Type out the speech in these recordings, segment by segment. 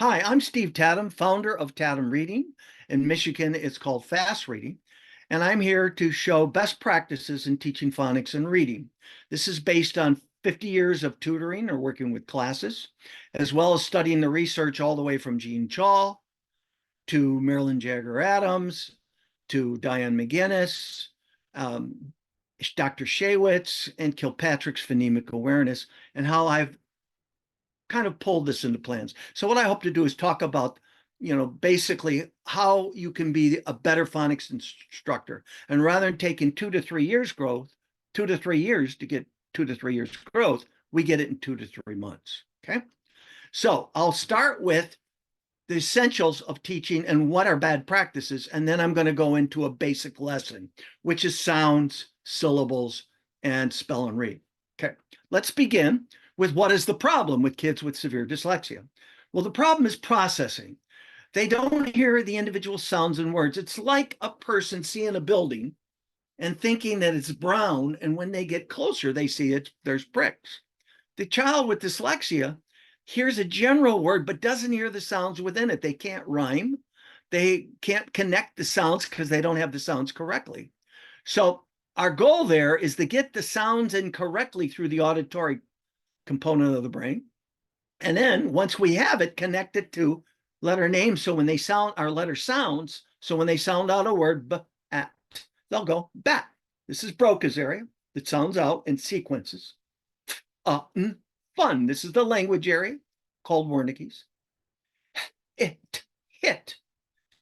Hi, I'm Steve Tatum, founder of Tatum Reading. In Michigan, it's called Fast Reading. And I'm here to show best practices in teaching phonics and reading. This is based on 50 years of tutoring or working with classes, as well as studying the research all the way from Jean Chall to Marilyn Jagger Adams to Diane McGinnis, um, Dr. Shaywitz, and Kilpatrick's phonemic awareness, and how I've kind of pulled this into plans. So what I hope to do is talk about, basically how you can be a better phonics instructor. And rather than taking 2 to 3 years growth, 2 to 3 years to get 2 to 3 years growth, we get it in 2 to 3 months. Okay. So I'll start with the essentials of teaching and what are bad practices. And then I'm going to go into a basic lesson, which is sounds, syllables, and spell and read. Okay. Let's begin with what is the problem with kids with severe dyslexia. Well, the problem is processing. They don't hear the individual sounds and words. It's like a person seeing a building and thinking that it's brown, and when they get closer, they see there's bricks. The child with dyslexia hears a general word but doesn't hear the sounds within it. They can't rhyme. They can't connect the sounds because they don't have the sounds correctly. So our goal there is to get the sounds in correctly through the auditory component of the brain. And then once we have it, connect it to letter names. So when they sound our letter sounds, so when they sound out a word, bat, they'll go bat. This is Broca's area that sounds out in sequences. Fun. This is the language area called Wernicke's. It, hit,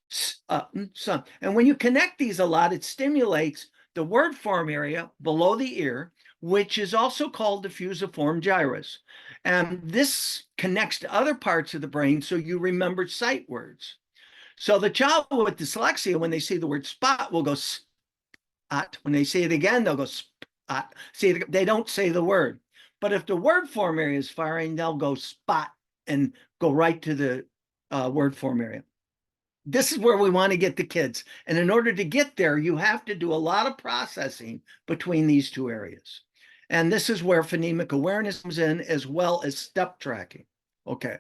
son. And when you connect these a lot, it stimulates the word form area below the ear, which is also called diffusiform gyrus. And this connects to other parts of the brain so you remember sight words. So the child with dyslexia, when they see the word spot, will go spot. When they say it again, they'll go spot. See, they don't say the word. But if the word form area is firing, they'll go spot and go right to the word form area. This is where we want to get the kids. And in order to get there, you have to do a lot of processing between these two areas. And this is where phonemic awareness comes in, as well as step tracking. Okay.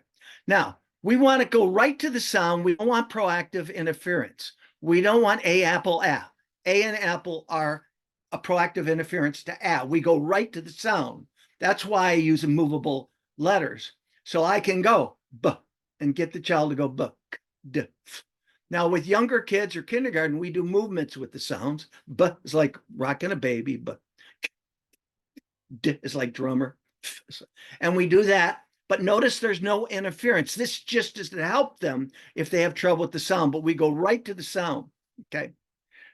Now, we want to go right to the sound. We don't want proactive interference. We don't want a, apple, a. A and apple are a proactive interference to a. We go right to the sound. That's why I use movable letters. So I can go b and get the child to go b, d, f. Now, with younger kids or kindergarten, we do movements with the sounds. B is like rocking a baby, but D is like drummer. And we do that, but notice there's no interference. This just is to help them if they have trouble with the sound, but we go right to the sound, okay?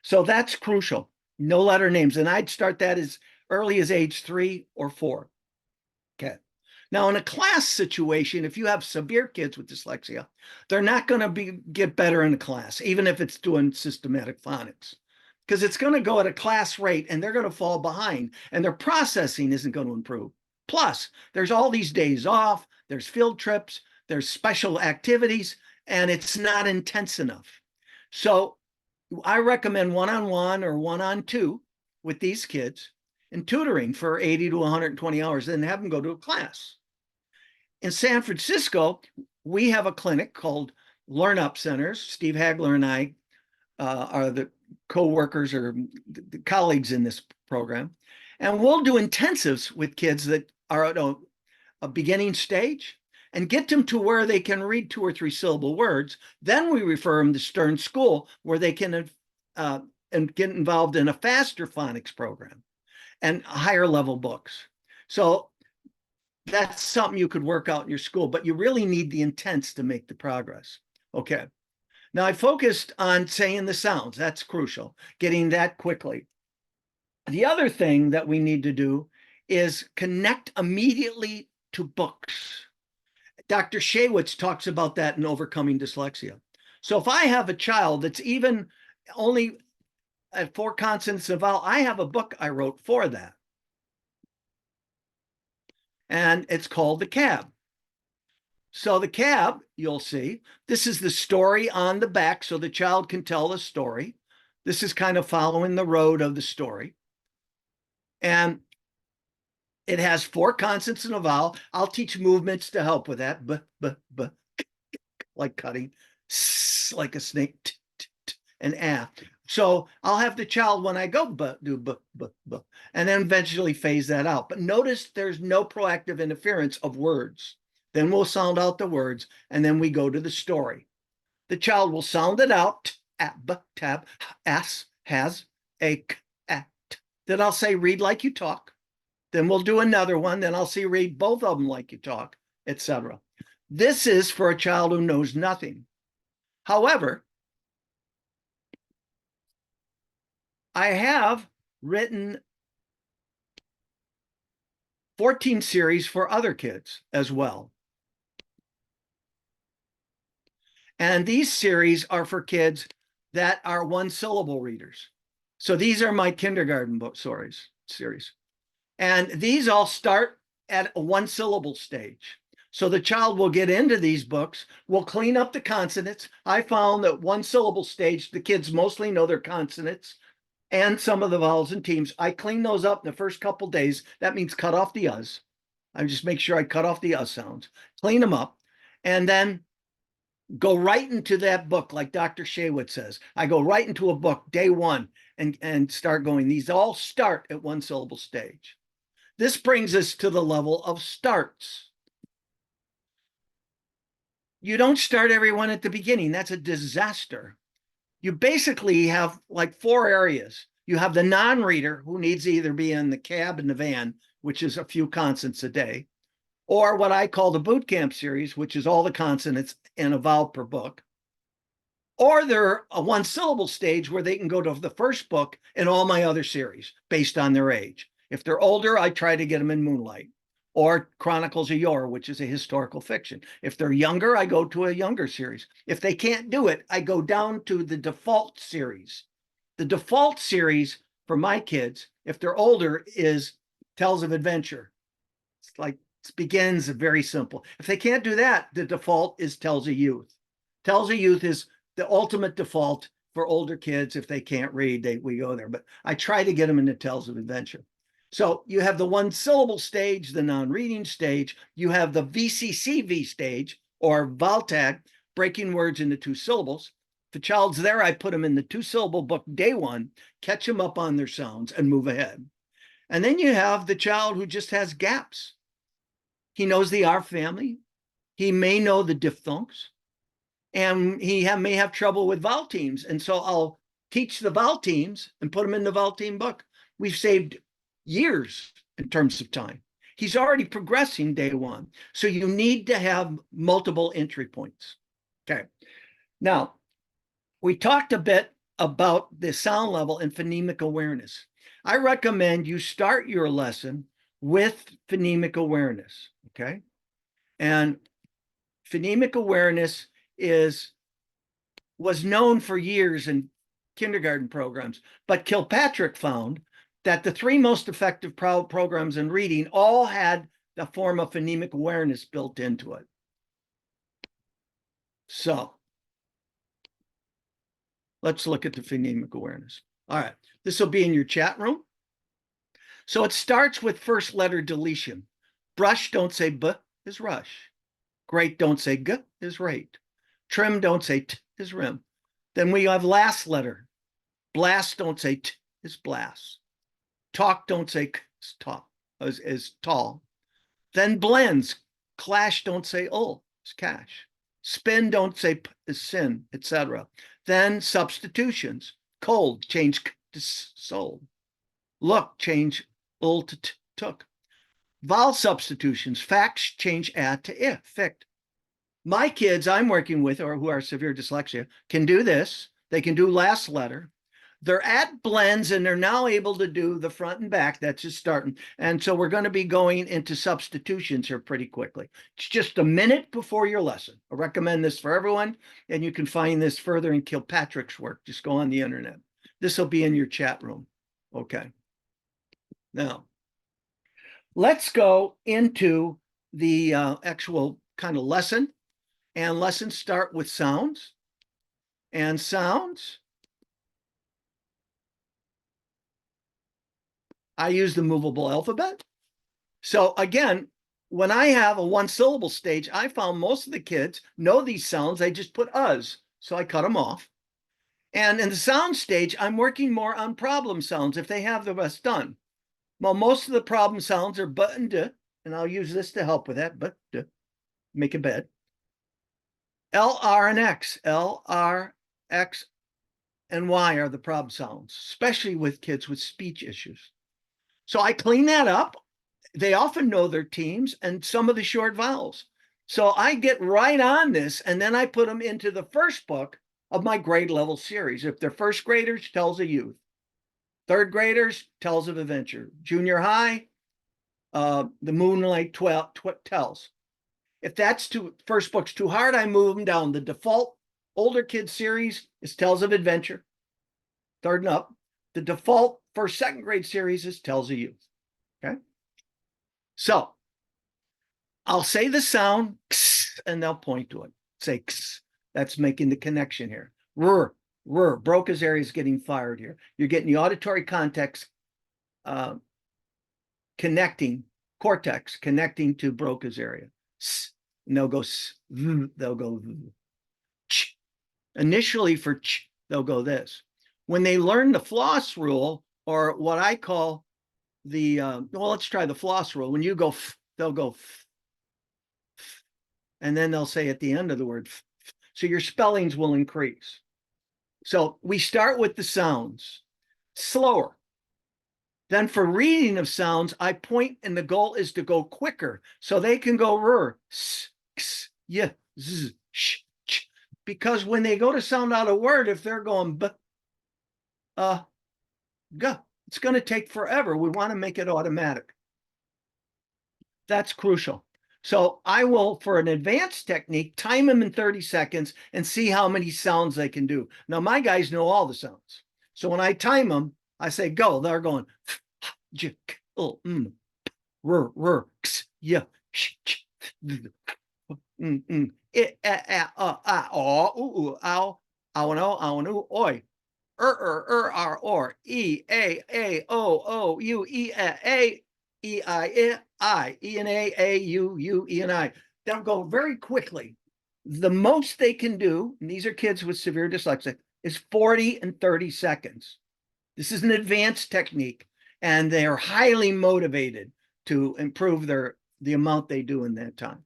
So that's crucial, no letter names. And I'd start that as early as age 3 or 4, okay? Now, in a class situation, if you have severe kids with dyslexia, they're not going to get better in a class, even if it's doing systematic phonics, because it's going to go at a class rate and they're going to fall behind and their processing isn't going to improve. Plus, there's all these days off, there's field trips, there's special activities, and it's not intense enough. So I recommend one-on-one or one-on-two with these kids and tutoring for 80 to 120 hours, then have them go to a class. In San Francisco, we have a clinic called LearnUp Centers. Steve Hagler and I are the co-workers or the colleagues in this program. And we'll do intensives with kids that are at a beginning stage and get them to where they can read 2 or 3 syllable words. Then we refer them to Stern School, where they can and get involved in a faster phonics program and higher level books. So that's something you could work out in your school, but you really need the intents to make the progress. Okay. Now I focused on saying the sounds. That's crucial, getting that quickly. The other thing that we need to do is connect immediately to books. Dr. Shaywitz talks about that in Overcoming Dyslexia. So if I have a child that's even only at 4 consonants and vowel, I have a book I wrote for that. And it's called The Cab. So the cab, you'll see, this is the story on the back so the child can tell the story. This is kind of following the road of the story. And it has 4 consonants and a vowel. I'll teach movements to help with that. B, b, b. like cutting, s like a snake, t, t, t, and ah. So I'll have the child when I go do and then eventually phase that out. But notice there's no proactive interference of words. Then we'll sound out the words, and then we go to the story. The child will sound it out, ab, tab, as, has, a, at. Then I'll say, read like you talk. Then we'll do another one. Then I'll say, read both of them like you talk, etc. This is for a child who knows nothing. However, I have written 14 series for other kids as well. And these series are for kids that are one-syllable readers. So these are my kindergarten book series. And these all start at a one-syllable stage. So the child will get into these books, we'll clean up the consonants. I found that one-syllable stage, the kids mostly know their consonants and some of the vowels and teams. I clean those up in the first couple days. That means cut off the us. I just make sure I cut off the us sounds, clean them up, and then go right into that book, like Dr. Shaywitz says. I go right into a book day one and start going. These all start at one syllable stage. This brings us to the level of starts. You don't start everyone at the beginning. That's a disaster. You basically have like 4 areas. You have the non-reader who needs to either be in the cab and the van, which is a few consonants a day, or what I call the boot camp series, which is all the consonants and a vowel per book. Or they're a one-syllable stage where they can go to the first book and all my other series based on their age. If they're older, I try to get them in Moonlight or Chronicles of Yore, which is a historical fiction. If they're younger, I go to a younger series. If they can't do it, I go down to the default series. The default series for my kids, if they're older, is Tales of Adventure. It's like it begins very simple. If they can't do that, the default is Tales of Youth. Tales of Youth is the ultimate default for older kids. If they can't read, we go there. But I try to get them into Tales of Adventure. So you have the one-syllable stage, the non-reading stage. You have the VCCV stage, or vowel tag, breaking words into 2 syllables. If the child's there, I put them in the 2-syllable book day one, catch them up on their sounds, and move ahead. And then you have the child who just has gaps. He knows the R family. He may know the diphthongs. And he may have trouble with vowel teams. And so I'll teach the vowel teams and put them in the vowel team book. We've saved years in terms of time. He's already progressing day one. So you need to have multiple entry points. Okay. Now, we talked a bit about the sound level and phonemic awareness. I recommend you start your lesson with phonemic awareness. Okay. And phonemic awareness was known for years in kindergarten programs, but Kilpatrick found that the 3 most effective programs in reading all had the form of phonemic awareness built into it. So let's look at the phonemic awareness. All right, this will be in your chat room. So it starts with first letter deletion. Brush, don't say b, is rush. Great, don't say g, is rate. Trim, don't say t, is rim. Then we have last letter. Blast, don't say t, is blast. Talk, don't say k, is talk, is tall. Then blends. Clash, don't say ul, is cash. Spin, don't say p, is sin, etc. Then substitutions. Cold, change k to sold. Look, change ul to t, took. Vowel substitutions. Facts, change a to I, fict. My kids I'm working with, or who are severe dyslexia, can do this. They can do last letter. They're at blends and they're now able to do the front and back. That's just starting. And so we're going to be going into substitutions here pretty quickly. It's just a minute before your lesson. I recommend this for everyone. And you can find this further in Kilpatrick's work. Just go on the internet. This will be in your chat room. Okay. Now, let's go into the actual kind of lesson. And lessons start with sounds. And sounds, I use the movable alphabet. So again, when I have a one syllable stage, I found most of the kids know these sounds. They just put us. So I cut them off. And in the sound stage, I'm working more on problem sounds if they have the rest done. Well, most of the problem sounds are but and duh, and I'll use this to help with that. But duh, make a bed. L, R, and X. L, R, X, and Y are the problem sounds, especially with kids with speech issues. So I clean that up. They often know their teams and some of the short vowels. So I get right on this, and then I put them into the first book of my grade level series. If they're first graders, tells of youth. Third graders, tells of adventure. Junior high, the Moonlight tells. If that's first book's too hard, I move them down. The default older kids series is Tales of Adventure. Third and up. The default first, second grade series is Tales of Youth. Okay. So I'll say the sound and they'll point to it. Say X. That's making the connection here. R, Broca's area is getting fired here. You're getting the auditory context connecting, cortex connecting to Broca's area. S, and they'll go S, they'll go ch. Initially for ch, they'll go this. When they learn the floss rule, or what I call the, well, let's try the floss rule. When you go f, they'll go f, and then they'll say at the end of the word f. So your spellings will increase. So we start with the sounds, slower. Then for reading of sounds, I point, and the goal is to go quicker. So they can go r, s, x, y, z, sh, ch. Because when they go to sound out a word, if they're going b, g, it's going to take forever. We want to make it automatic. That's crucial. So I will, for an advanced technique, time them in 30 seconds and see how many sounds they can do. Now, my guys know all the sounds. So when I time them, I say, go. They're going, j, k, l, r, x, y, sh, ch, it, ow, ow, oi, or, e, a, o, u, e, a, e, I, e, and a, u, e, and I. They'll go very quickly. The most they can do, and these are kids with severe dyslexia, is 40 and 30 seconds. This is an advanced technique, and they are highly motivated to improve the amount they do in that time.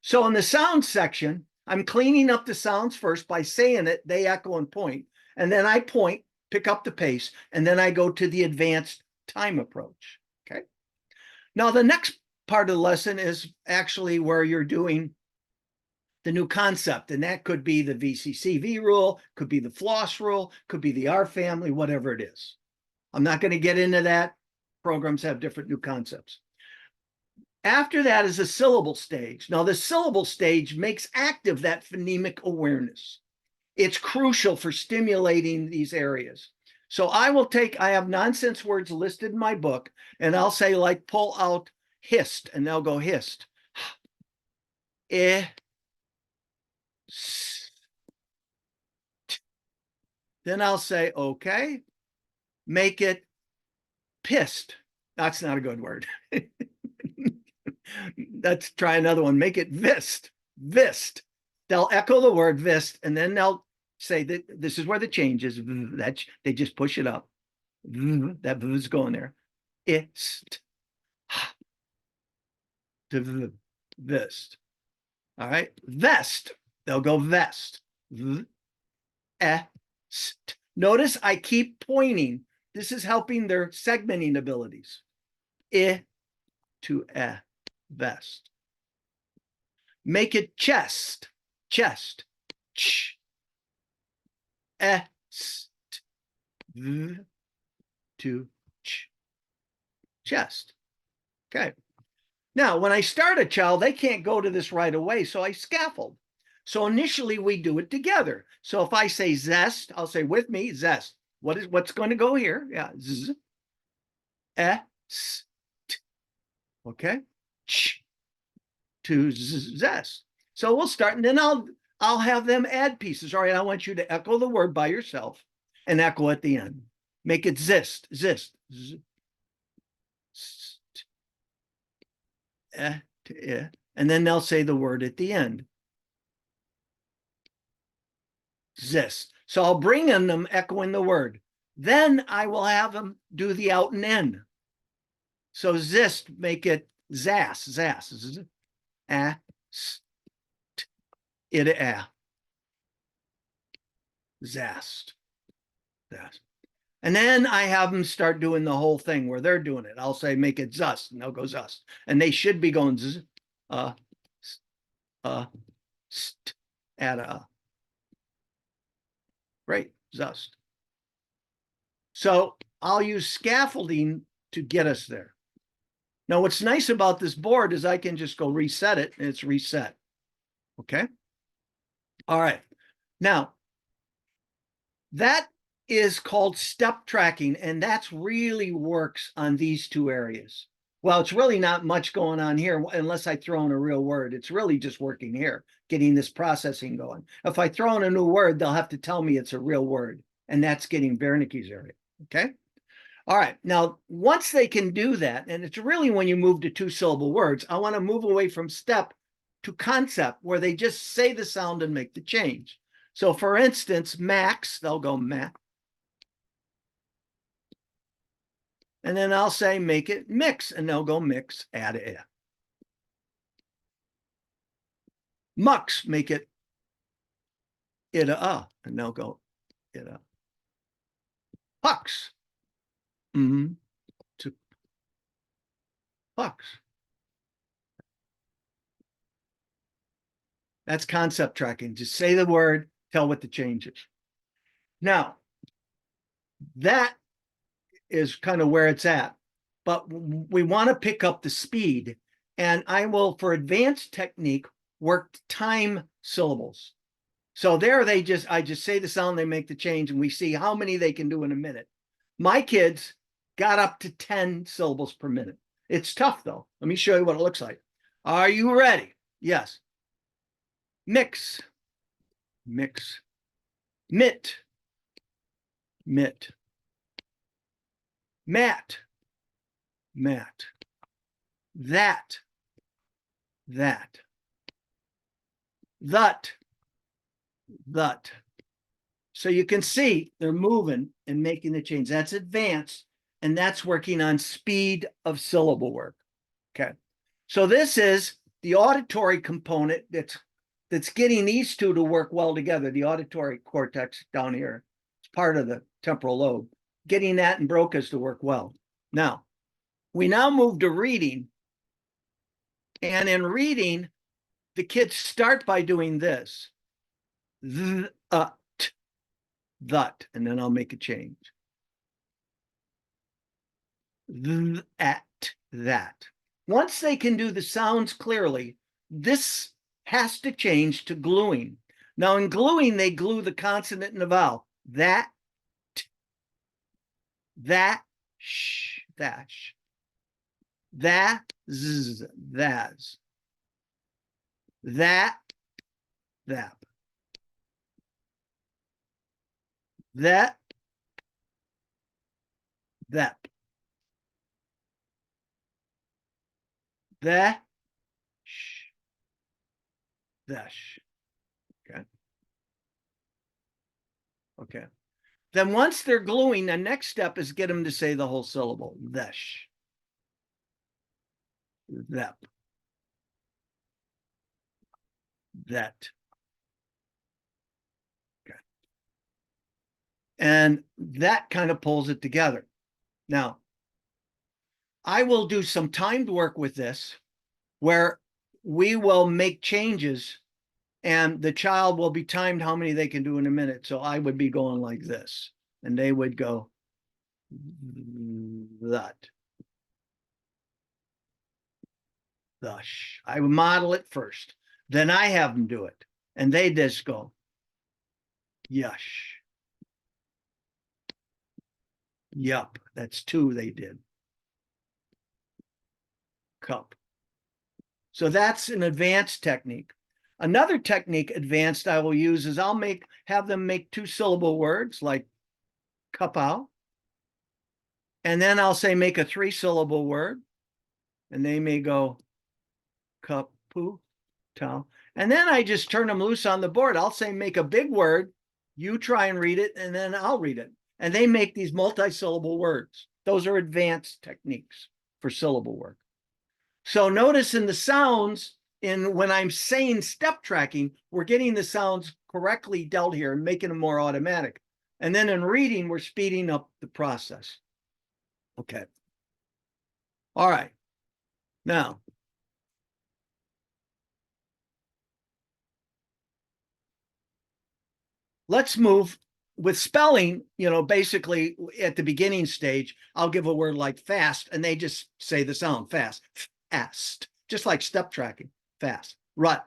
So in the sound section, I'm cleaning up the sounds first by saying it, they echo and point, and then I point, pick up the pace, and then I go to the advanced time approach. Okay. Now, the next part of the lesson is actually where you're doing the new concept, and that could be the VCCV rule, could be the floss rule, could be the R family, whatever it is. I'm not going to get into that. Programs have different new concepts. After that is a syllable stage. Now, the syllable stage makes active that phonemic awareness. It's crucial for stimulating these areas. So I have nonsense words listed in my book, and I'll say, like, pull out hist, and they'll go hist. Then I'll say, okay, make it pissed. That's not a good word. Let's try another one. Make it vist. They'll echo the word vist, and then they'll say that this is where the change is. That they just push it up. That v is going there. Ist. Vist. All right. Vest. They'll go vest. Est. Notice I keep pointing. This is helping their segmenting abilities. I to vest. Make it chest. Ch. Est. V to ch. Chest. Okay. Now, when I start a child, they can't go to this right away, so I scaffold. So initially we do it together. So if I say zest, I'll say with me, zest. What's going to go here? Yeah. Z, est. Okay. Ch to zest. So we'll start, and then I'll have them add pieces. All right, I want you to echo the word by yourself and echo at the end. Make it zist. to I, and then they'll say the word at the end. Zist. So I'll bring in them echoing the word. Then I will have them do the out and in. So zist, make it zas, zas, z, a, s, t, it, a. Zast. Zast. And then I have them start doing the whole thing where they're doing it. I'll say, make it zust, and they'll go zust. And they should be going z, st, at a. Right, zust. So I'll use scaffolding to get us there. Now, what's nice about this board is I can just go reset it, and it's reset. Okay? All right. Now, that is called step tracking, and that's really works on these two areas. Well, it's really not much going on here unless I throw in a real word. It's really just working here, getting this processing going. If I throw in a new word, they'll have to tell me it's a real word, and that's getting Wernicke's area, okay? All right, now, once they can do that, and it's really when you move to two-syllable words, I want to move away from step to concept, where they just say the sound and make the change. So, for instance, max, they'll go ma. And then I'll say, make it mix, and they'll go mix, add a. Mux, make it ida, and they'll go ida. Hux, to hux. That's concept tracking. Just say the word, tell what the change is. Now, that is kind of where it's at, but we want to pick up the speed, and I will, for advanced technique, work time syllables. So there I just say the sound, they make the change, and we see how many they can do in a minute. My kids got up to 10 syllables per minute. It's tough though. Let me show you what it looks like. Are you ready? Yes. Mix, mix, mit, mit, mat, mat, that, that, that. So you can see they're moving and making the change. That's advanced, and that's working on speed of syllable work. Okay. So this is the auditory component that's getting these two to work well together. The auditory cortex down here, it's part of the temporal lobe, getting that and Broca's to work well. Now, we now move to reading. And in reading, the kids start by doing this. That, and then I'll make a change. At that. Once they can do the sounds clearly, this has to change to gluing. Now in gluing, they glue the consonant and the vowel. That, sh, that, sh. That, z, that's. That, that. That, that. That, sh, that, sh. Okay. Okay. Then once they're gluing, the next step is get them to say the whole syllable. Thesh. That. That. Okay. And that kind of pulls it together. Now, I will do some timed work with this where we will make changes and the child will be timed how many they can do in a minute. So I would be going like this, and they would go that. Thus. I would model it first. Then I have them do it. And they just go, yush. Yup. That's two they did. Cup. So that's an advanced technique. Another technique advanced I will use is I'll have them make two-syllable words like kapow. And then I'll say make a three-syllable word. And they may go cup, poo, town. And then I just turn them loose on the board. I'll say, make a big word. You try and read it, and then I'll read it. And they make these multi-syllable words. Those are advanced techniques for syllable work. So notice in the sounds, when I'm saying step tracking, we're getting the sounds correctly dealt here and making them more automatic. And then in reading, we're speeding up the process. Okay. All right. Now, let's move with spelling. Basically at the beginning stage, I'll give a word like fast, and they just say the sound fast, fast, just like step tracking, fast, rut,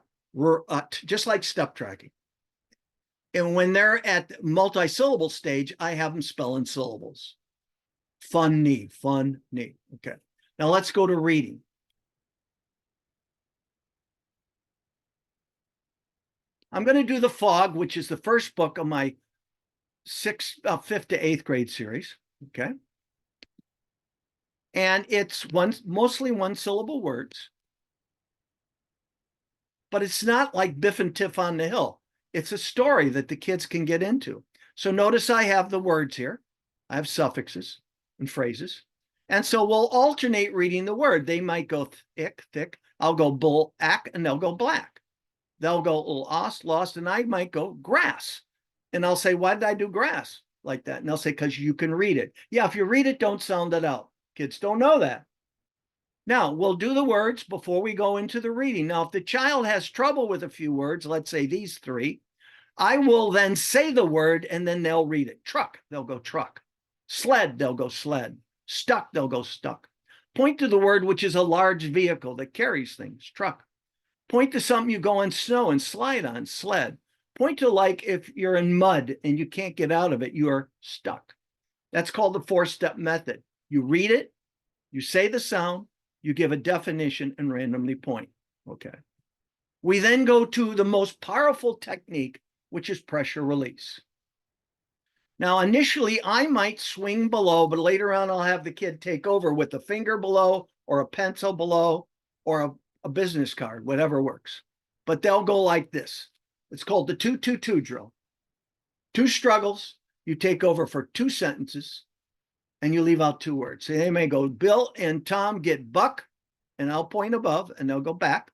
just like step tracking. And when they're at multi-syllable stage, I have them spell in syllables. Funny. Okay. Now let's go to reading. I'm going to do The Fog, which is the first book of my fifth to eighth grade series. Okay. And it's mostly one syllable words. But it's not like Biff and Tiff on the Hill. It's a story that the kids can get into. So notice I have the words here. I have suffixes and phrases. And so we'll alternate reading the word. They might go thick. I'll go bull-ack, and they'll go black. They'll go lost, and I might go grass. And I'll say, why did I do grass like that? And they'll say, because you can read it. Yeah, if you read it, don't sound it out. Kids don't know that. Now, we'll do the words before we go into the reading. Now, if the child has trouble with a few words, let's say these three, I will then say the word, and then they'll read it. Truck, they'll go truck. Sled, they'll go sled. Stuck, they'll go stuck. Point to the word which is a large vehicle that carries things, truck. Point to something you go in snow and slide on, sled. Point to, like, if you're in mud and you can't get out of it, you are stuck. That's called the four-step method. You read it, you say the sound, you give a definition, and randomly point. Okay. We then go to the most powerful technique, which is pressure release. Now, initially, I might swing below, but later on, I'll have the kid take over with a finger below or a pencil below or a business card, whatever works. But they'll go like this. It's called the 2-2-2 drill. 2 struggles, you take over for 2 sentences, and you leave out 2 words. So they may go, Bill and Tom get buck, and I'll point above, and they'll go back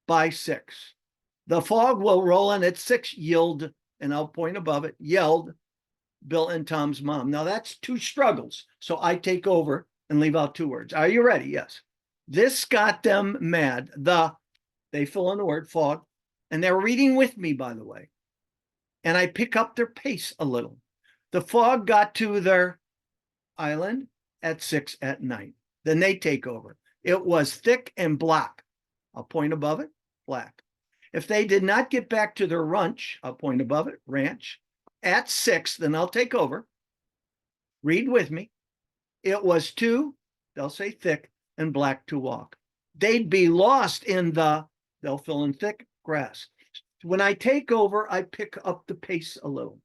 by 6. The fog will roll in at 6, yelled, and I'll point above it, yelled Bill and Tom's mom. Now that's 2 struggles. So I take over and leave out 2 words. Are you ready? Yes. This got them mad. They fill in the word fog, and they're reading with me, by the way. And I pick up their pace a little. The fog got to their island at 6 at night. Then they take over. It was thick and black. I'll point above it, black. If they did not get back to their ranch, I'll point above it, ranch. At 6, then I'll take over. Read with me. It was too, they'll say thick, and black to walk. They'd be lost in they'll fill in thick, grass. When I take over, I pick up the pace a little.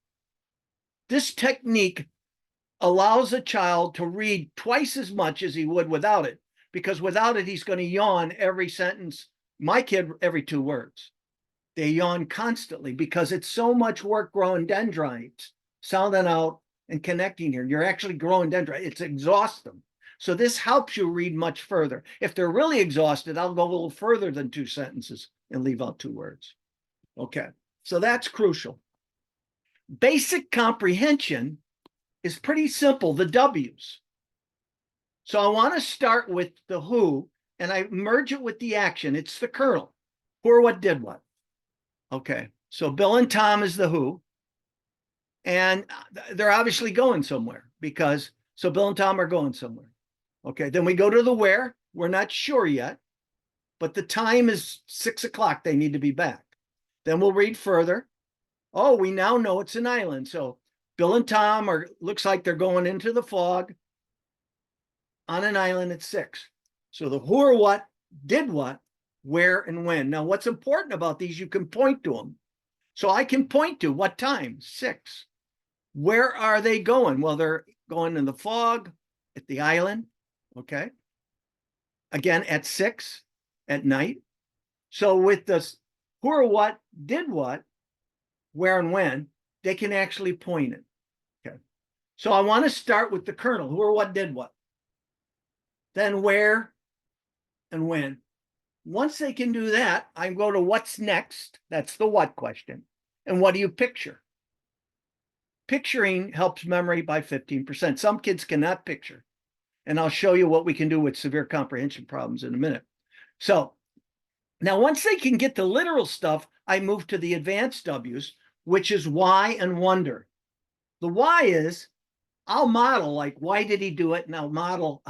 This technique allows a child to read twice as much as he would without it, because without it, he's going to yawn every sentence. My kid, every 2 words. They yawn constantly because it's so much work growing dendrites, sounding out and connecting here. You're actually growing dendrites. It's exhausting. So this helps you read much further. If they're really exhausted, I'll go a little further than 2 sentences and leave out 2 words. Okay, so that's crucial. Basic comprehension is pretty simple, the W's. So I want to start with the who, and I merge it with the action. It's the kernel. Who or what did what. Okay, so Bill and Tom is the who, and they're obviously going somewhere so Bill and Tom are going somewhere. Okay, then we go to the where. We're not sure yet, but the time is 6 o'clock. They need to be back. Then we'll read further. Oh, we now know it's an island. So Bill and Tom looks like they're going into the fog on an island at 6. So the who or what did what, where, and when. Now, what's important about these, you can point to them. So I can point to what time? 6. Where are they going? Well, they're going in the fog at the island. Okay. Again, at 6 at night. So with this who or what did what, where and when, they can actually point it. Okay. So I want to start with the kernel, who or what did what, then where and when. Once they can do that, I go to what's next. That's the what question. And what do you picture? Picturing helps memory by 15%. Some kids cannot picture. And I'll show you what we can do with severe comprehension problems in a minute. So now once they can get the literal stuff, I move to the advanced W's, which is why and wonder. The why is I'll model, like, why did he do it? And I'll model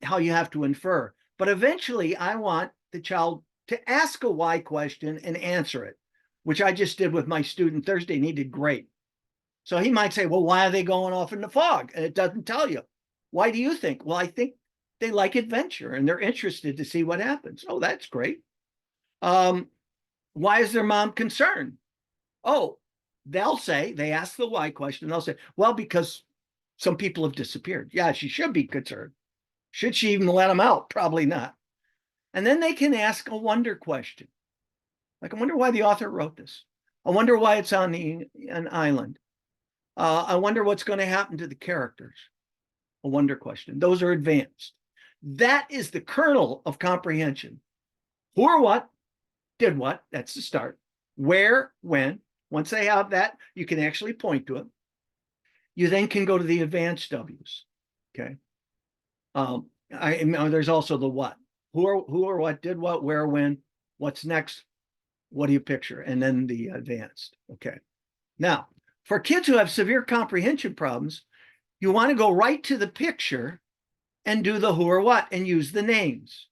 how you have to infer. But eventually I want the child to ask a why question and answer it, which I just did with my student Thursday, and he did great. So he might say, well, why are they going off in the fog? And it doesn't tell you. Why do you think? Well, I think they like adventure and they're interested to see what happens. Oh, that's great. Why is their mom concerned? Oh, they'll say, they ask the why question. They'll say, well, because some people have disappeared. Yeah, she should be concerned. Should she even let them out? Probably not. And then they can ask a wonder question. Like, I wonder why the author wrote this. I wonder why it's on an island. I wonder what's going to happen to the characters. A wonder question. Those are advanced. That is the kernel of comprehension. Who or what did what? That's the start. Where, when. Once they have that, you can actually point to it. You then can go to the advanced W's. Okay. There's also the what. Who or what did what, where, when, what's next, what do you picture? And then the advanced. Okay. Now, for kids who have severe comprehension problems, you want to go right to the picture and do the who or what and use the names.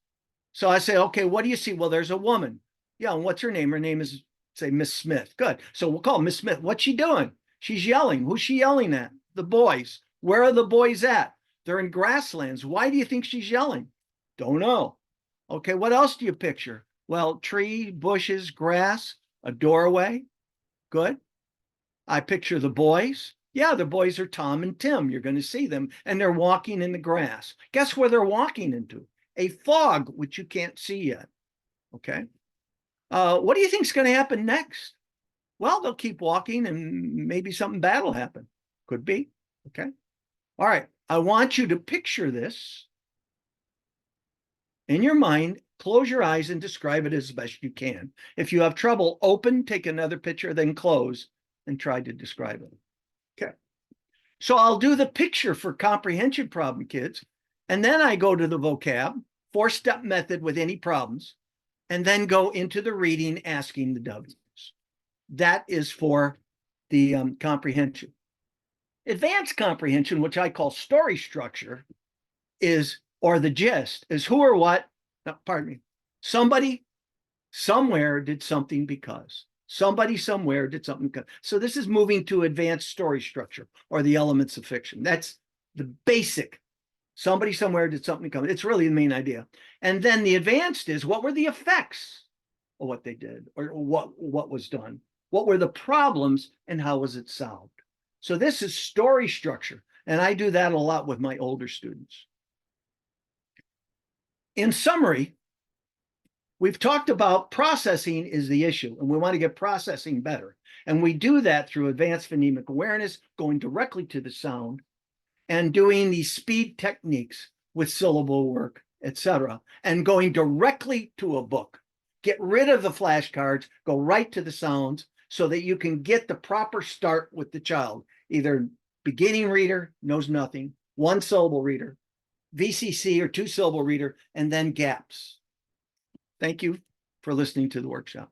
So I say, okay, what do you see? Well, there's a woman. Yeah, and what's her name? Her name is, say, Miss Smith. Good. So we'll call Miss Smith. What's she doing? She's yelling. Who's she yelling at? The boys. Where are the boys at? They're in grasslands. Why do you think she's yelling? Don't know. Okay, what else do you picture? Well, tree, bushes, grass, a doorway. Good. I picture the boys. Yeah, the boys are Tom and Tim. You're going to see them, and they're walking in the grass. Guess where they're walking into? A fog, which you can't see yet. Okay. What do you think is going to happen next? Well, they'll keep walking and maybe something bad will happen. Could be. Okay. All right. I want you to picture this in your mind. Close your eyes and describe it as best you can. If you have trouble, open, take another picture, then close and try to describe it. Okay. So I'll do the picture for comprehension problem, kids. And then I go to the vocab, 4-step method with any problems, and then go into the reading, asking the W's. That is for the comprehension. Advanced comprehension, which I call story structure, is, or the gist, is who or what, no, pardon me, somebody somewhere did something because. Somebody somewhere did something because. So this is moving to advanced story structure, or the elements of fiction. That's the basic. Somebody somewhere did something because. It's really the main idea. And then the advanced is, what were the effects of what they did, or what was done? What were the problems and how was it solved? So this is story structure. And I do that a lot with my older students. In summary, we've talked about processing is the issue, and we want to get processing better. And we do that through advanced phonemic awareness, going directly to the sound, and doing these speed techniques with syllable work, etc., and going directly to a book. Get rid of the flashcards, go right to the sounds so that you can get the proper start with the child. Either beginning reader, knows nothing, 1-syllable reader, VCC or 2-syllable reader, and then gaps. Thank you for listening to the workshop.